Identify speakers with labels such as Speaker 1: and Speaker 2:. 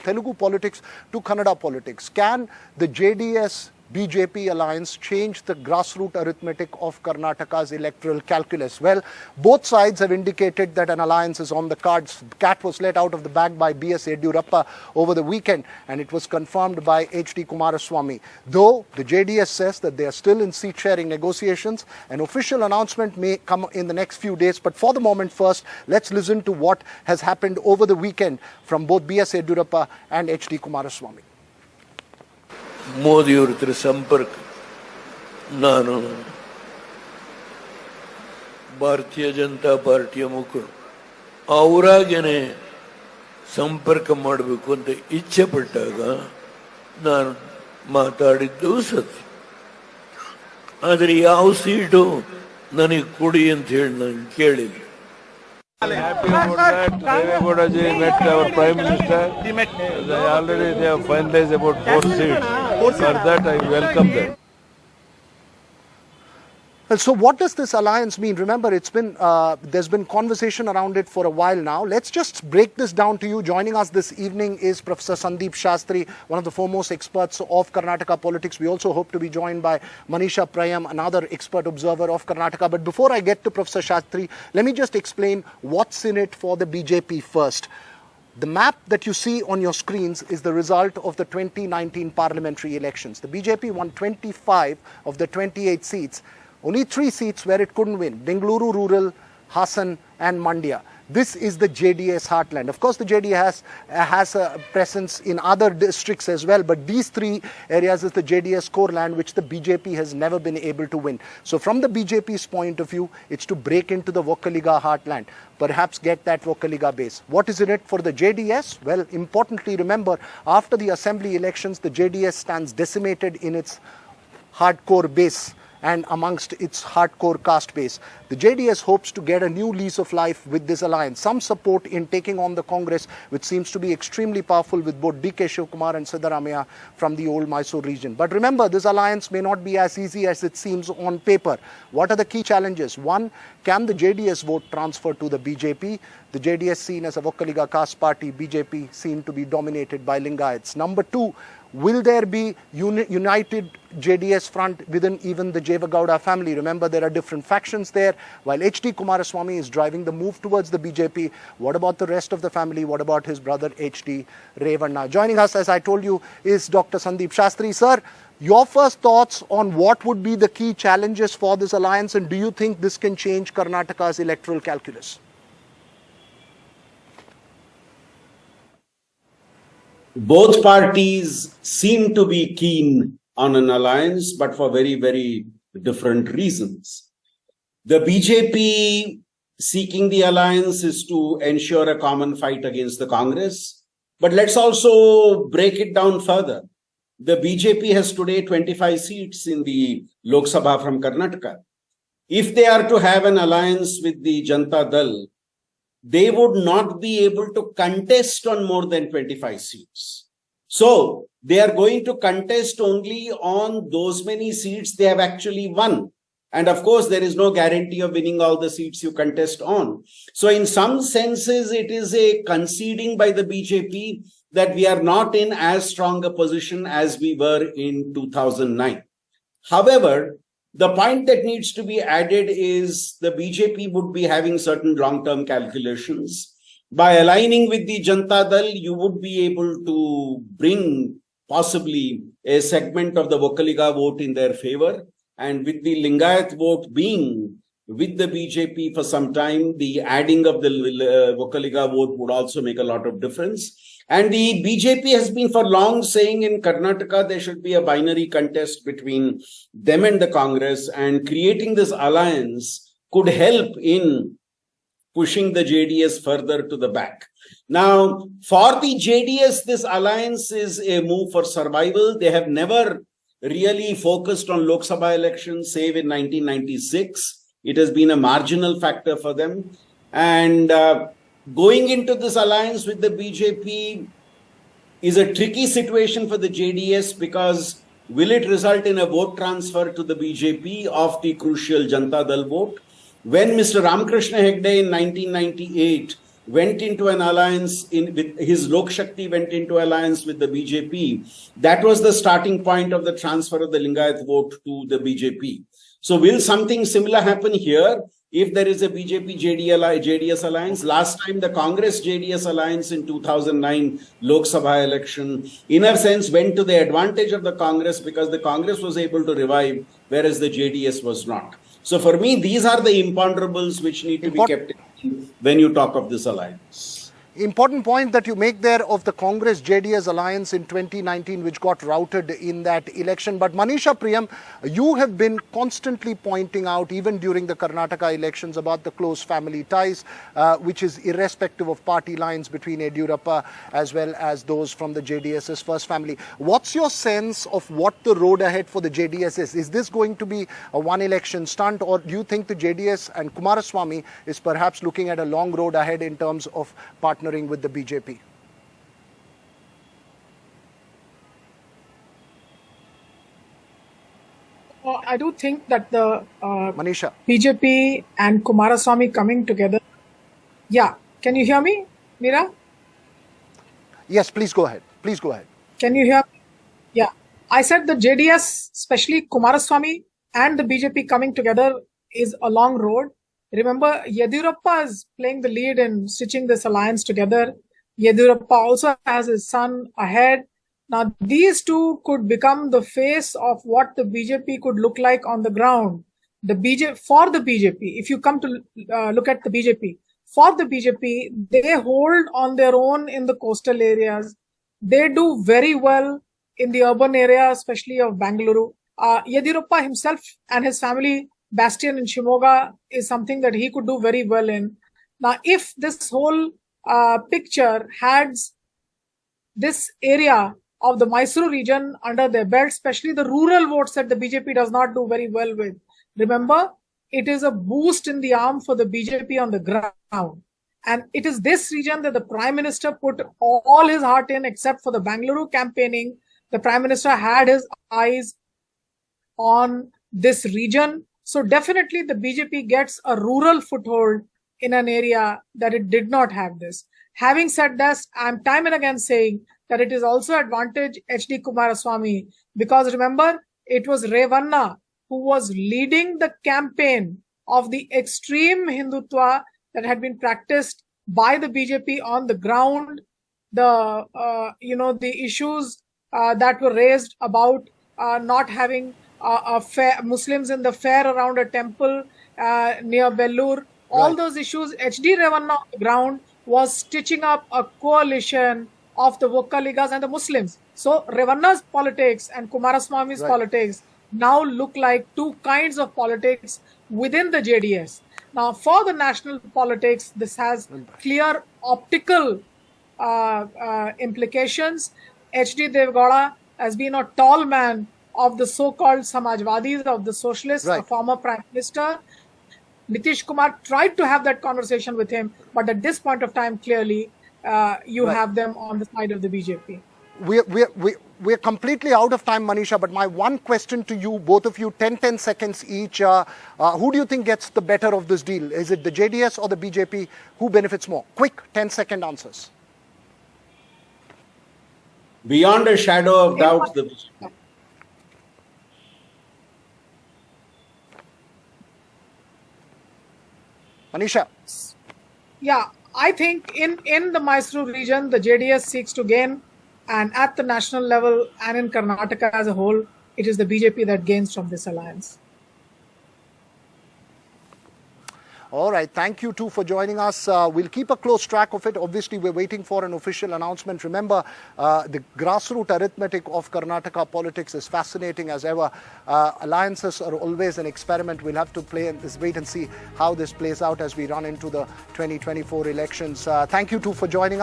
Speaker 1: Telugu politics to Kannada politics. Can the JDS-BJP alliance change the grassroots arithmetic of Karnataka's electoral calculus? Well, both sides have indicated that an alliance is on the cards. The cat was let out of the bag by B.S. Yediyurappa over the weekend, and it was confirmed by H.D. Kumaraswamy. Though the JDS says that they are still in seat-sharing negotiations, an official announcement may come in the next few days. But for the moment, first, let's listen to what has happened over the weekend from both B.S. Yediyurappa and H.D. Kumaraswamy.
Speaker 2: ಮೋದಿಯವ್ರ ಹತ್ರ ಸಂಪರ್ಕ ನಾನು ಭಾರತೀಯ ಜನತಾ ಪಾರ್ಟಿಯ ಮುಖಂಡರು ಅವರಾಗೇನೆ ಸಂಪರ್ಕ ಮಾಡಬೇಕು ಅಂತ ಇಚ್ಛೆ ಪಟ್ಟಾಗ ನಾನು ಮಾತಾಡಿದ್ದು ಸತ್ಯ. ಆದರೆ ಯಾವ ಸೀಟು ನನಗೆ ಕೊಡಿ ಅಂತ ಹೇಳಿ ನಾನು ಕೇಳಿಲ್ಲ. Happy about that. Devegowda ji met our Prime Minister. They have finalized about 4 seats. For that, I welcome them.
Speaker 1: So what does this alliance mean? Remember, there's been conversation around it for a while now. Let's just break this down to you. Joining us this evening is Professor Sandeep Shastri, one of the foremost experts of Karnataka politics. We also hope to be joined by Manisha Prayam, another expert observer of Karnataka. But before I get to Professor Shastri, let me just explain what's in it for the BJP first. The map that you see on your screens is the result of the 2019 parliamentary elections. The BJP won 25 of the 28 seats. Only 3 seats where it couldn't win: Bengaluru Rural, Hassan and Mandya. This is the JDS heartland. Of course, the JDS has a presence in other districts as well, but these 3 areas is the JDS core land, which the BJP has never been able to win. So from the BJP's point of view, it's to break into the Vokkaliga heartland, perhaps get that Vokkaliga base. What is in it for the JDS? Well, importantly, remember, after the assembly elections, the JDS stands decimated in its hardcore base and amongst its hardcore caste base. The JDS hopes to get a new lease of life with this alliance. Some support in taking on the Congress, which seems to be extremely powerful with both D.K. Shivkumar and Siddaramaiah from the old Mysore region. But remember, this alliance may not be as easy as it seems on paper. What are the key challenges? One, can the JDS vote transfer to the BJP? The JDS seen as a Vokkaliga caste party, BJP seen to be dominated by Lingayats. Number 2, will there be united JDS front within even the Devegowda family? Remember, there are different factions there. While H.D. Kumaraswamy is driving the move towards the BJP, what about the rest of the family? What about his brother H.D. Revanna? Joining us, as I told you, is Dr. Sandeep Shastri. Sir, your first thoughts on what would be the key challenges for this alliance, and do you think this can change Karnataka's electoral calculus?
Speaker 3: Both parties seem to be keen on an alliance, but for very, very different reasons. The BJP seeking the alliance is to ensure a common fight against the Congress. But let's also break it down further. The BJP has today 25 seats in the Lok Sabha from Karnataka. If they are to have an alliance with the Janata Dal, they would not be able to contest on more than 25 seats. So they are going to contest only on those many seats they have actually won. And of course, there is no guarantee of winning all the seats you contest on. So in some senses, it is a conceding by the BJP that we are not in as strong a position as we were in 2009. However, the point that needs to be added is the BJP would be having certain long-term calculations. By aligning with the Janata Dal, you would be able to bring possibly a segment of the Vokkaliga vote in their favor. And with the Lingayat vote being with the BJP for some time, the adding of the Vokkaliga vote would also make a lot of difference. And the BJP has been for long saying in Karnataka there should be a binary contest between them and the Congress, and creating this alliance could help in pushing the JDS further to the back. Now, for the JDS, this alliance is a move for survival. They have never really focused on Lok Sabha elections, save in 1996. It has been a marginal factor for them. And going into this alliance with the BJP is a tricky situation for the JDS, because will it result in a vote transfer to the BJP of the crucial Janata Dal vote? When Mr. Ramakrishna Hegde in 1998 went into an alliance with his Lok Shakti went into alliance with the BJP. That was the starting point of the transfer of the Lingayat vote to the BJP. So will something similar happen here if there is a BJP JDS alliance? Last time the Congress JDS alliance in 2009 Lok Sabha election, in a sense, went to the advantage of the Congress because the Congress was able to revive, whereas the JDS was not. So for me, these are the imponderables which need to be kept in mind when you talk of this alliance.
Speaker 1: Important point that you make there of the Congress JDS alliance in 2019, which got routed in that election. But Manisha Priyam, you have been constantly pointing out, even during the Karnataka elections, about the close family ties, which is irrespective of party lines between Yediyurappa as well as those from the JDS's first family. What's your sense of what the road ahead for the JDS is? Is this going to be a one-election stunt, or do you think the JDS and Kumaraswamy is perhaps looking at a long road ahead in terms of partnering with the BJP?
Speaker 4: I do think that the
Speaker 1: Manisha.
Speaker 4: BJP and Kumaraswamy coming together. Yeah, can you hear me, Meera?
Speaker 1: Yes, please go ahead. Please go ahead.
Speaker 4: Can you hear me? Yeah, I said the JDS, especially Kumaraswamy and the BJP coming together is a long road. Remember, Yediyurappa is playing the lead in stitching this alliance together. Yediyurappa also has his son ahead. Now, these two could become the face of what the BJP could look like on the ground. For the BJP, if you come to look at the BJP, for the BJP, they hold on their own in the coastal areas. They do very well in the urban area, especially of Bangalore. Yediyurappa himself and his family bastion in Shimoga is something that he could do very well in. Now, if this whole picture had this area of the Mysuru region under their belt, especially the rural votes that the BJP does not do very well with. Remember, it is a boost in the arm for the BJP on the ground. And it is this region that the Prime Minister put all his heart in, except for the Bangalore campaigning. The Prime Minister had his eyes on this region. So definitely the BJP gets a rural foothold in an area that it did not have this. Having said this, I'm time and again saying that it is also advantage H.D. Kumaraswamy, because remember, it was Revanna who was leading the campaign of the extreme Hindutva that had been practiced by the BJP on the ground. The issues that were raised about not having Muslims in the fair around a temple near Vellore. All those issues, H.D. Revanna on the ground was stitching up a coalition of the Vokkaligas and the Muslims. So Revanna's politics and Kumaraswamy's politics now look like two kinds of politics within the JDS. Now, for the national politics, this has clear optical implications. H.D. Devgowda has been a tall man of the so-called Samajwadis, of the socialists, a former prime minister. Nitish Kumar tried to have that conversation with him, but at this point of time, clearly, you have them on the side of the BJP.
Speaker 1: We're completely out of time, Manisha, but my one question to you, both of you, 10 seconds each. Who do you think gets the better of this deal? Is it the JDS or the BJP? Who benefits more? Quick 10-second answers.
Speaker 3: Beyond a shadow of doubt, the BJP.
Speaker 1: Manisha.
Speaker 4: Yeah, I think in the Mysuru region, the JDS seeks to gain, and at the national level and in Karnataka as a whole, it is the BJP that gains from this alliance.
Speaker 1: All right. Thank you, too, for joining us. We'll keep a close track of it. Obviously, we're waiting for an official announcement. Remember, the grassroots arithmetic of Karnataka politics is fascinating as ever. Alliances are always an experiment. We'll have to wait and see how this plays out as we run into the 2024 elections. Thank you, too, for joining us.